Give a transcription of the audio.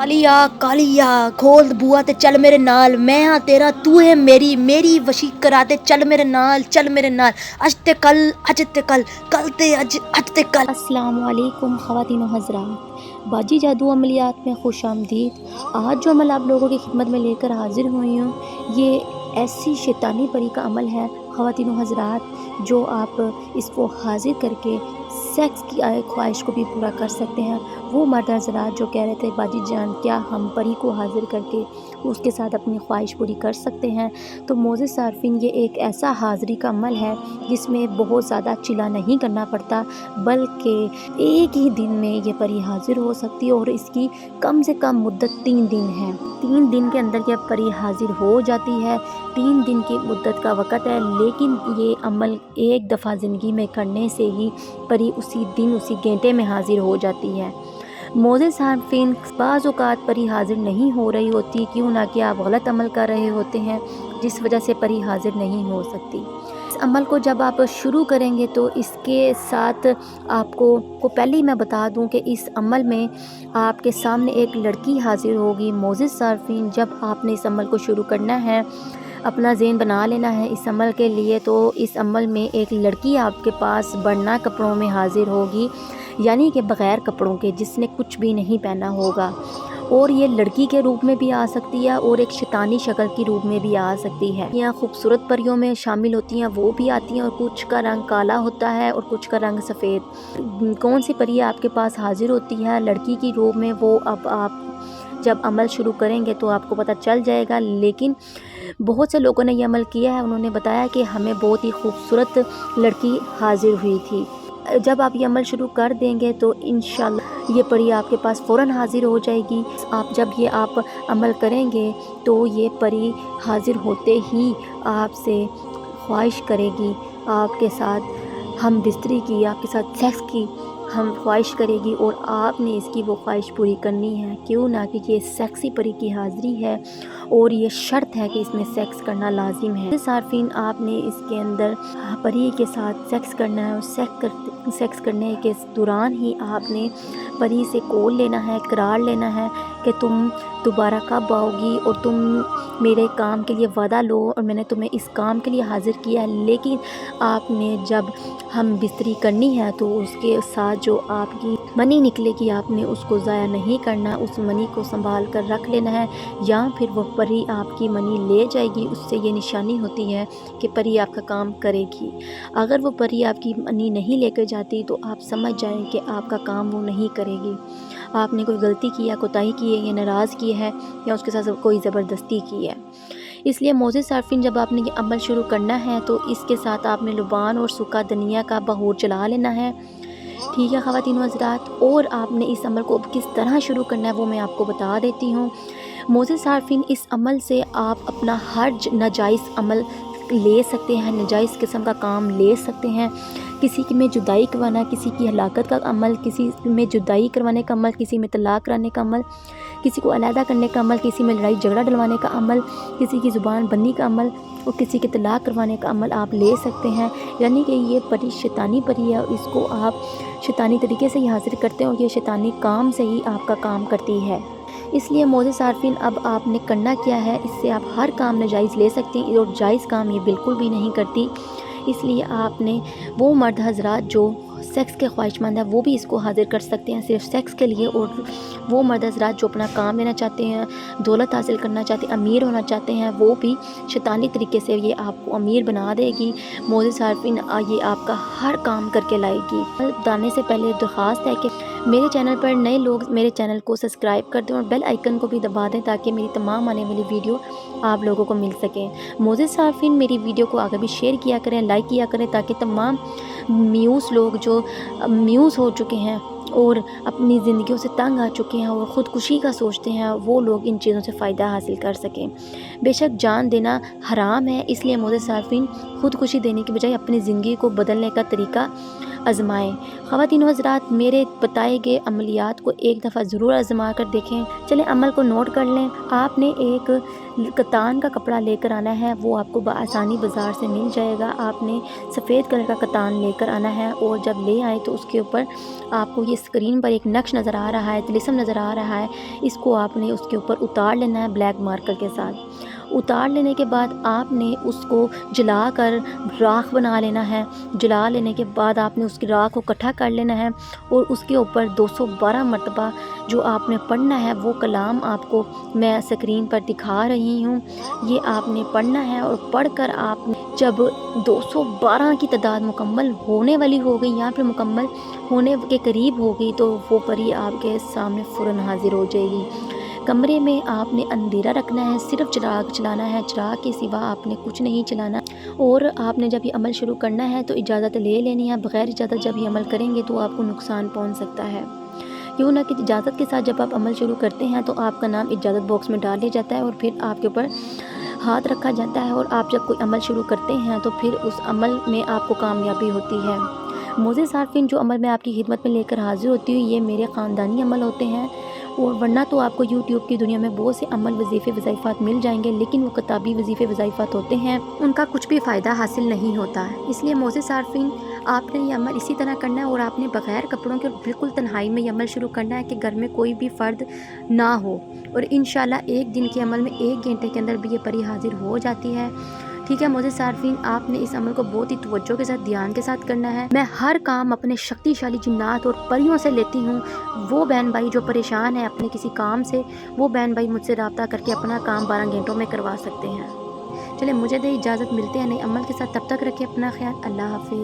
ਕਾਲੀਆ ਕਾਲੀਆ ਖੋਲ ਬੂਆ ਤੇ ਚੱਲ ਮੇਰੇ ਨਾਲ, ਮੈਂ ਹਾਂ ਤੇਰਾ ਤੂੰ ਹੈ ਮੇਰੀ, ਮੇਰੀ ਵਸ਼ੀ ਕਰਾ ਤੇ ਚੱਲ ਮੇਰੇ ਨਾਲ, ਚੱਲ ਮੇਰੇ ਨਾਲ, ਅੱਜ ਤੇ ਕੱਲ, ਅੱਜ ਤੇ ਕੱਲ, ਕੱਲ ते आज, आज ते कल। अस्सलामुअलैकुम ख़वातीन व हज़रात, बाजी जादू अमलियात में खुश आमदीद। आज जो अमल आप लोगों की खिदमत में लेकर हाजिर हुई हूँ, ये ऐसी शैतानी परी का अमल है ख़वातीन व हज़रात, जो आप इसको हाजिर करके सेक्स की ख्वाहिश को भी पूरा कर सकते हैं। वो मर्द हज़रात जो कह रहे थे बाजी जान क्या हम परी को हाजिर करके उसके साथ अपनी ख्वाहिश पूरी कर सकते हैं, तो मोज़े सारफिन ये एक ऐसा हाज़िरी का अमल है जिसमें बहुत ज़्यादा चिल्ला नहीं करना पड़ता, बल्कि एक ही दिन में ये परी हाजिर हो सकती है और इसकी कम से कम मुद्दत 3 दिन है। 3 दिन के अंदर ये परी हाजिर हो जाती है। 3 दिन की मुद्दत का वक़्त है, लेकिन ये अमल एक दफ़ा ज़िंदगी में करने से ही परी उसी दिन उसी घंटे में हाजिर हो जाती है। मोज़े सारफिन बाज़ औक़ात परी हाजिर नहीं हो रही होती, क्यों ना कि आप गलत अमल कर रहे होते हैं, जिस वजह से परी हाजिर नहीं हो सकती। इस अमल को जब आप शुरू करेंगे तो इसके साथ आपको पहले ही मैं बता दूं कि इस अमल में आपके सामने एक लड़की हाजिर होगी। मोज़े सारफिन जब आपने इस अमल को शुरू करना है, अपना ज़हन बना लेना है इस अमल के लिए, तो इस अमल में एक लड़की आपके पास बढ़ना कपड़ों में हाजिर होगी, यानी कि बग़ैर कपड़ों के, जिसने कुछ भी नहीं पहना होगा। और ये लड़की के रूप में भी आ सकती है और एक शैतानी शक्ल की रूप में भी आ सकती है। यहाँ खूबसूरत परियों में शामिल होती हैं, वो भी आती हैं, और कुछ का रंग काला होता है और कुछ का रंग सफ़ेद। कौन सी परी आपके पास हाजिर होती है लड़की की रूप में, वो अब आप जब अमल शुरू करेंगे तो आपको पता चल जाएगा। लेकिन बहुत से लोगों ने ये अमल किया है, उन्होंने बताया कि हमें बहुत ही खूबसूरत लड़की हाजिर हुई थी। जब आप ये अमल शुरू कर देंगे तो इंशाल्लाह ये परी आपके पास फ़ौरन हाजिर हो जाएगी। जब ये आप अमल करेंगे तो ये परी हाजिर होते ही आपसे ख्वाहिश करेगी, आपके साथ हम बिस्तरी की, आपके साथ सेक्स की हम ख्वाहिश करेगी, और आपने इसकी वो ख्वाहिश पूरी करनी है, क्यों ना कि ये सेक्सी परी की हाज़िरी है और ये शर्त है कि इसमें सेक्स करना लाजिम है। सारफिन आपने इसके अंदर परी के साथ सेक्स करना है, और सेक्स करने के दौरान ही आपने परी से कॉल लेना है, करार लेना है कि तुम दोबारा कब आओगी और तुम मेरे काम के लिए वादा लो, और मैंने तुम्हें इस काम के लिए हाज़िर किया है, लेकिन आपने जब हम बिस्तरी करनी है तो उसके साथ जो आपकी मनी निकलेगी आपने उसको ज़ाया नहीं करना, उस मनी को संभाल कर रख लेना है, या फिर वो परी आपकी मनी ले जाएगी। उससे ये निशानी होती है कि परी आपका काम करेगी। अगर वो परी आपकी मनी नहीं लेकर जाती तो आप समझ जाएं कि आपका काम वो नहीं करेगी, आपने कोई गलती की है, कोताही की है, या नाराज़ की है, या उसके साथ कोई ज़बरदस्ती की है। इसलिए मोज़े सारफिन जब आपने ये अमल शुरू करना है तो इसके साथ आपने लुबान और सूखा धनिया का बहूर चला लेना है, ठीक है ख़वातीन व हज़रात। और आपने इस अमल को किस तरह शुरू करना है वो मैं आपको बता देती हूँ। मोज़े सारफिन इस अमल से आप अपना हर नाजायज़ अमल ले सकते हैं, नाजायज़ किस्म का काम ले सकते हैं। किसी की में जुदाई करवाना, किसी की हलाकत का अमल, किसी में जुदाई करवाने का अमल, किसी में तलाक कराने का अमल, किसी को अलहदा करने का अमल, किसी में लड़ाई झगड़ा डलवाने का अमल, किसी की ज़ुबान बंदी का अमल और किसी के तलाक करवाने का अमल आप ले सकते हैं। यानी कि ये परी शैतानी परी है और इसको आप शैतानी तरीके से ही हाजिर करते हैं और ये शैतानी काम से ही आपका काम करती है। इसलिए मोज़े सारफिन अब आपने करना क्या है, इससे आप हर काम नाजायज़ ले सकते हैं और जायज़ काम ये बिल्कुल भी नहीं करती। इसलिए आपने वो मर्द हज़रात जो सेक्स के ख्वाहिशमंद है वो भी इसको हाजिर कर सकते हैं सिर्फ सेक्स के लिए, और वो मर्द हज़रात जो अपना काम लेना चाहते हैं, दौलत हासिल करना चाहते हैं, अमीर होना चाहते हैं, वो भी शैतानी तरीके से ये आपको अमीर बना देगी। मोज़े सारफिन ये आपका हर काम करके लाएगी। बताने से पहले दरख्वास्त है कि मेरे चैनल पर नए लोग मेरे चैनल को सब्सक्राइब कर दें और बेल आइकन को भी दबा दें ताकि मेरी तमाम आने वाली वीडियो आप लोगों को मिल सकें। मोज़े सारफिन मेरी वीडियो को आगे भी शेयर किया करें, लाइक किया करें, ताकि तमाम म्यूज़ लोग जो म्यूज़ हो चुके हैं और अपनी ज़िंदगियों से तंग आ चुके हैं और ख़ुदकुशी का सोचते हैं, वो लोग इन चीज़ों से फ़ायदा हासिल कर सकें। बेशक जान देना हराम है, इसलिए मोज़े सारफिन ख़ुदकुशी देने की बजाय अपनी ज़िंदगी को बदलने का तरीका آزمائیں۔ خواتین و حضرات، میرے بتائے گئے عملیات کو ایک دفعہ ضرور آزما کر دیکھیں۔ چلیں عمل کو نوٹ کر لیں۔ آپ نے ایک کتان کا کپڑا لے کر آنا ہے، وہ آپ کو بآسانی بازار سے مل جائے گا۔ آپ نے سفید کلر کا کتان لے کر آنا ہے، اور جب لے آئے تو اس کے اوپر آپ کو یہ اسکرین پر ایک نقش نظر آ رہا ہے، طلسم نظر آ رہا ہے، اس کو آپ نے اس کے اوپر اتار لینا ہے بلیک مارکر کے ساتھ۔ اتار لینے کے بعد آپ نے اس کو جلا کر راکھ بنا لینا ہے۔ جلا لینے کے بعد آپ نے اس کی راکھ کو اکٹھا کر لینا ہے، اور اس کے اوپر 212 مرتبہ جو آپ نے پڑھنا ہے، وہ کلام آپ کو میں اسکرین پر دکھا رہی ہوں، یہ آپ نے پڑھنا ہے۔ اور پڑھ کر آپ نے جب 212 کی تعداد مکمل ہونے والی ہو گئی یا پھر مکمل ہونے کے قریب ہو گئی، تو وہ پری آپ کے سامنے فوراً حاضر ہو جائے گی۔ کمرے میں آپ نے اندھیرا رکھنا ہے، صرف چراغ چلانا ہے، چراغ کے سوا آپ نے کچھ نہیں چلانا، اور آپ نے جب یہ عمل شروع کرنا ہے تو اجازت لے لینی ہے۔ بغیر اجازت جب یہ عمل کریں گے تو آپ کو نقصان پہنچ سکتا ہے، کیوں نہ کہ اجازت کے ساتھ جب آپ عمل شروع کرتے ہیں تو آپ کا نام اجازت باکس میں ڈال دیا جاتا ہے، اور پھر آپ کے اوپر ہاتھ رکھا جاتا ہے، اور آپ جب کوئی عمل شروع کرتے ہیں تو پھر اس عمل میں آپ کو کامیابی ہوتی ہے۔ معزز صارفین، جو عمل میں آپ کی خدمت میں لے کر حاضر ہوتی ہوں، یہ میرے خاندانی عمل ہوتے ہیں، اور ورنہ تو آپ کو یوٹیوب کی دنیا میں بہت سے عمل، وظیفے، وظائفات مل جائیں گے، لیکن وہ کتابی وظیفے، وظائفات ہوتے ہیں، ان کا کچھ بھی فائدہ حاصل نہیں ہوتا ہے۔ اس لیے معزز صارفین، آپ نے یہ عمل اسی طرح کرنا ہے، اور آپ نے بغیر کپڑوں کے بالکل تنہائی میں یہ عمل شروع کرنا ہے کہ گھر میں کوئی بھی فرد نہ ہو، اور انشاءاللہ ایک دن کے عمل میں 1 گھنٹے کے اندر بھی یہ پری حاضر ہو جاتی ہے۔ ٹھیک ہے معزز صارفین، آپ نے اس عمل کو بہت ہی توجہ کے ساتھ، دھیان کے ساتھ کرنا ہے۔ میں ہر کام اپنے شکتی شالی جنات اور پریوں سے لیتی ہوں۔ وہ بہن بھائی جو پریشان ہیں اپنے کسی کام سے، وہ بہن بھائی مجھ سے رابطہ کر کے اپنا کام 12 گھنٹوں میں کروا سکتے ہیں۔ چلیں مجھے دے اجازت، ملتے ہیں نئے عمل کے ساتھ، تب تک رکھیں اپنا خیال۔ اللہ حافظ۔